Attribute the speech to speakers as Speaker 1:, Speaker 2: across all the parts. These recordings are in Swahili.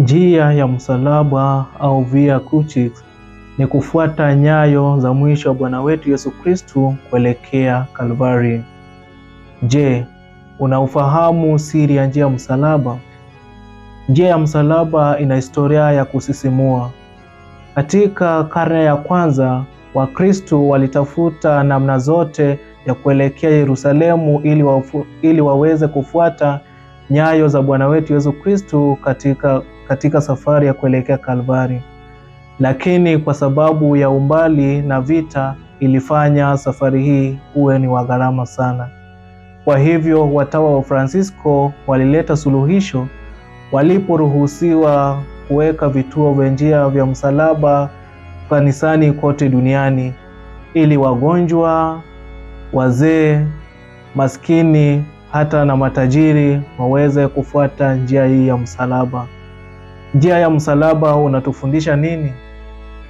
Speaker 1: Njia ya msalaba au Via Crucis ni kufuata nyayo za mwisho wa Bwana wetu Yesu Kristo kuelekea Kalvari. Je, unaufahamu siri ya njia ya msalaba? Njia ya msalaba ina historia ya kusisimua. Katika karne ya kwanza, Wakristo walitafuta namna zote ya kuelekea Yerusalemu ili waweze kufuata nyayo za Bwana wetu Yesu Kristo katika safari ya kuelekea Kalvari. Lakini kwa sababu ya umbali na vita ilifanya safari hii uwe ni wa gharama sana. Kwa hivyo watawa wa Francisco walileta suluhisho waliporuhusiwa kuweka vituo vya njia vya msalaba kanisani kote duniani ili wagonjwa, wazee, maskini hata na matajiri waweze kufuata njia hii ya msalaba. Njia ya msalaba unatufundisha nini?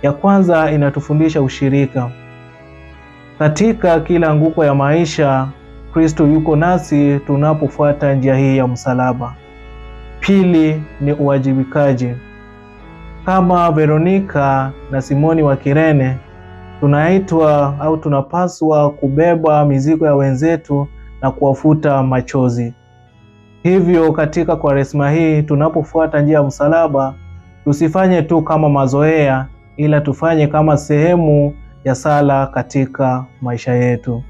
Speaker 1: Ya kwanza, inatufundisha ushirika. Katika kila anguko ya maisha, Kristo yuko nasi tunapofuata njia hii ya msalaba. Pili ni uwajibikaji. Kama Veronika na Simoni wa Kirene, tunaitwa au tunapaswa kubeba mizigo ya wenzetu na kuwafuta machozi. Hivyo katika Kwaresma hii tunapofuata njia ya msalaba, tusifanye tu kama mazoea, ila tufanye kama sehemu ya sala katika maisha yetu.